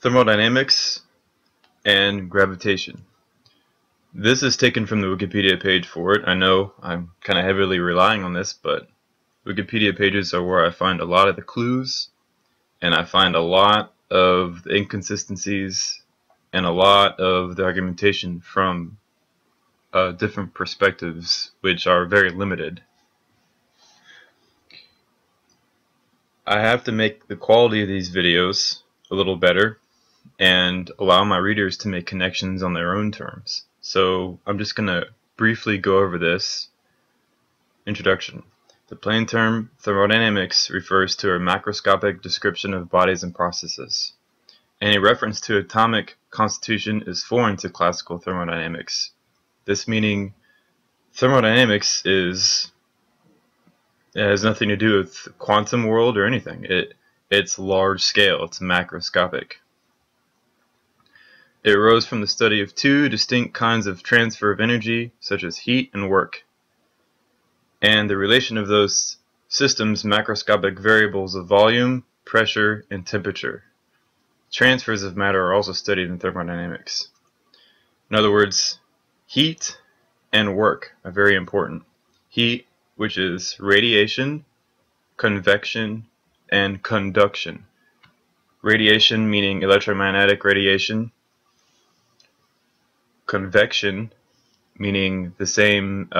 Thermodynamics and Gravitation. This is taken from the Wikipedia page for it. I know I'm kind of heavily relying on this, but Wikipedia pages are where I find a lot of the clues, and I find a lot of the inconsistencies and a lot of the argumentation from different perspectives, which are very limited. I have to make the quality of these videos a little better and allow my readers to make connections on their own terms. So I'm just going to briefly go over this. Introduction. The plain term thermodynamics refers to a macroscopic description of bodies and processes. Any reference to atomic constitution is foreign to classical thermodynamics. This meaning thermodynamics it has nothing to do with quantum world or anything. It's large scale, it's macroscopic. It arose from the study of two distinct kinds of transfer of energy, such as heat and work, and the relation of those systems' macroscopic variables of volume, pressure, and temperature. Transfers of matter are also studied in thermodynamics. In other words, heat and work are very important. Heat, which is radiation, convection, and conduction. Radiation meaning electromagnetic radiation. Convection meaning the same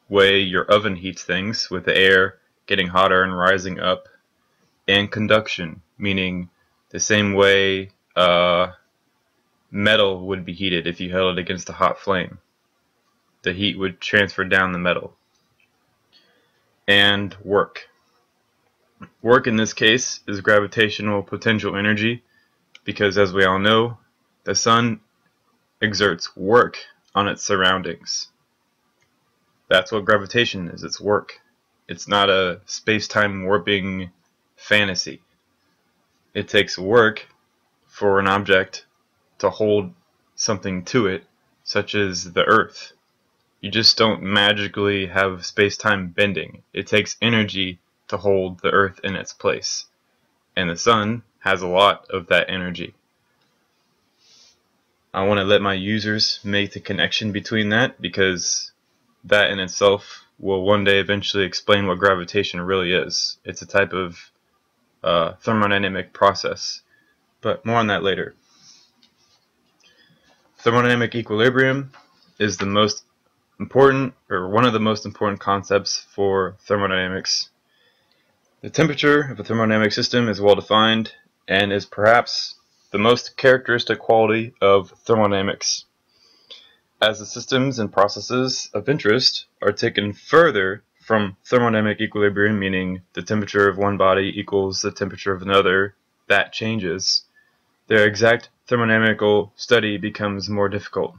way your oven heats things, with the air getting hotter and rising up. And conduction meaning the same way metal would be heated if you held it against a hot flame. The heat would transfer down the metal. And work. Work in this case is gravitational potential energy, because as we all know, the sun exerts work on its surroundings. That's what gravitation is, it's work. It's not a space-time warping fantasy. It takes work for an object to hold something to it, such as the Earth. You just don't magically have space-time bending. It takes energy to hold the Earth in its place. And the sun has a lot of that energy. I want to let my users make the connection between that, because that in itself will one day eventually explain what gravitation really is. It's a type of thermodynamic process, but more on that later. Thermodynamic equilibrium is the most important, or one of the most important concepts for thermodynamics. The temperature of a thermodynamic system is well defined and is perhaps the most characteristic quality of thermodynamics, as the systems and processes of interest are taken further from thermodynamic equilibrium, meaning the temperature of one body equals the temperature of another, that changes. Their exact thermodynamical study becomes more difficult.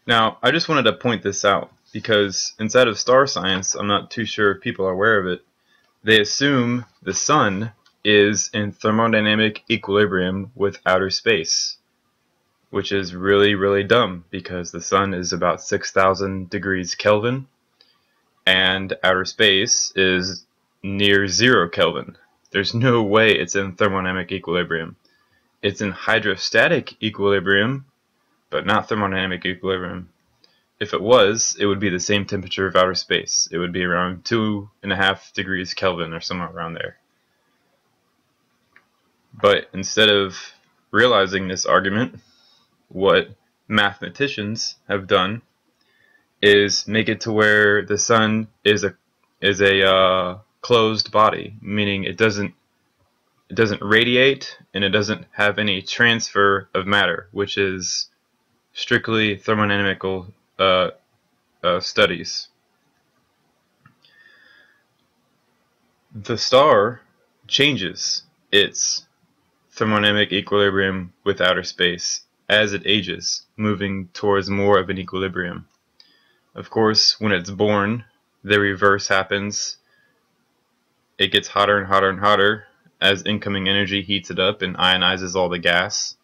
Now, I just wanted to point this out, because inside of star science, I'm not too sure if people are aware of it, they assume the sun is in thermodynamic equilibrium with outer space, which is really, really dumb, because the sun is about 6,000 degrees Kelvin, and outer space is near 0 Kelvin. There's no way it's in thermodynamic equilibrium. It's in hydrostatic equilibrium, but not thermodynamic equilibrium. If it was, it would be the same temperature of outer space. It would be around 2.5 degrees Kelvin or somewhere around there. But instead of realizing this argument, what mathematicians have done is make it to where the sun is a closed body, meaning it doesn't radiate and it doesn't have any transfer of matter, which is strictly thermodynamical studies. The star changes its thermodynamic equilibrium with outer space as it ages, moving towards more of an equilibrium. Of course, when it's born, the reverse happens. It gets hotter and hotter and hotter as incoming energy heats it up and ionizes all the gas.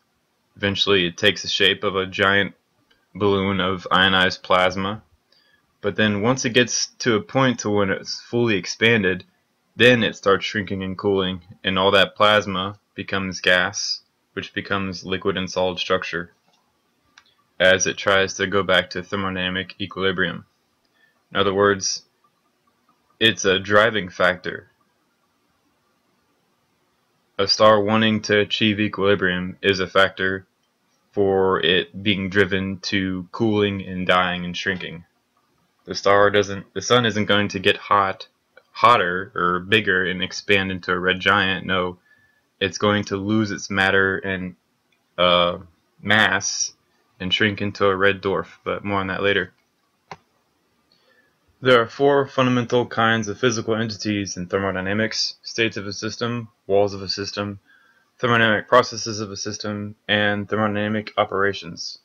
Eventually, it takes the shape of a giant balloon of ionized plasma. But then once it gets to a point to when it's fully expanded, then it starts shrinking and cooling, and all that plasma becomes gas, which becomes liquid and solid structure, as it tries to go back to thermodynamic equilibrium. In other words, it's a driving factor. A star wanting to achieve equilibrium is a factor for it being driven to cooling and dying and shrinking. The sun isn't going to get hotter or bigger and expand into a red giant. No, it's going to lose its matter and mass and shrink into a red dwarf, but more on that later. There are four fundamental kinds of physical entities in thermodynamics: states of a system, walls of a system, thermodynamic processes of a system, and thermodynamic operations.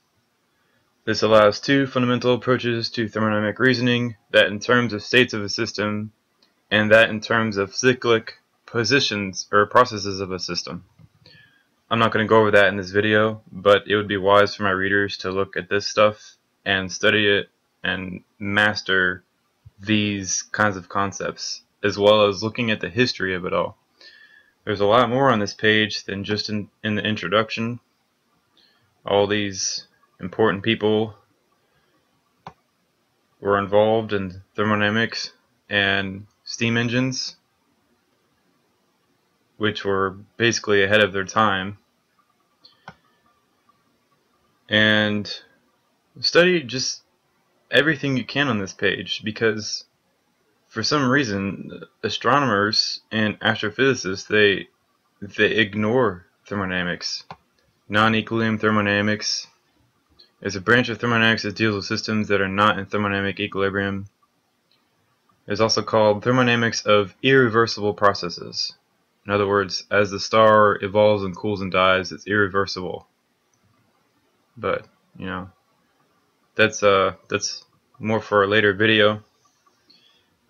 This allows two fundamental approaches to thermodynamic reasoning, that in terms of states of a system, and that in terms of cyclic positions or processes of a system. I'm not going to go over that in this video, but it would be wise for my readers to look at this stuff and study it and master these kinds of concepts, as well as looking at the history of it all. There's a lot more on this page than just in the introduction. All these important people were involved in thermodynamics and steam engines, which were basically ahead of their time. And study just everything you can on this page, because for some reason astronomers and astrophysicists they ignore thermodynamics. Non-equilibrium thermodynamics is a branch of thermodynamics that deals with systems that are not in thermodynamic equilibrium. It's also called thermodynamics of irreversible processes. In other words, as the star evolves and cools and dies, it's irreversible. But, you know, that's more for a later video.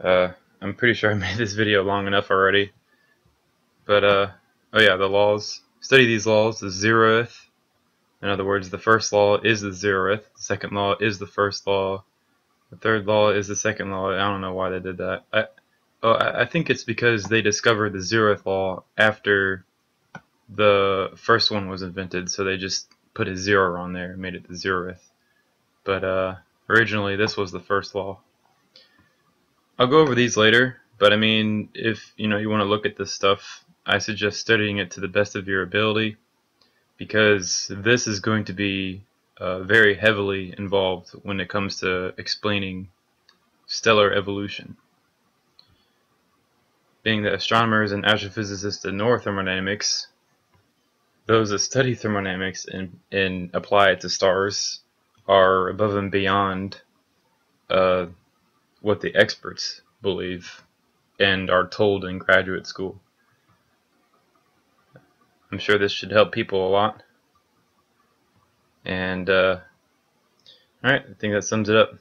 I'm pretty sure I made this video long enough already. But, oh yeah, the laws. Study these laws. The zeroth. In other words, the first law is the zeroth. The second law is the first law. The third law is the second law. I don't know why they did that. I think it's because they discovered the zeroth law after the first one was invented, so they just put a zero on there and made it the zeroth. But originally this was the first law. I'll go over these later, but I mean, if you want to look at this stuff, I suggest studying it to the best of your ability, because this is going to be very heavily involved when it comes to explaining stellar evolution. Being that astronomers and astrophysicists ignore thermodynamics, those that study thermodynamics and apply it to stars are above and beyond what the experts believe and are told in graduate school. I'm sure this should help people a lot. And alright, I think that sums it up.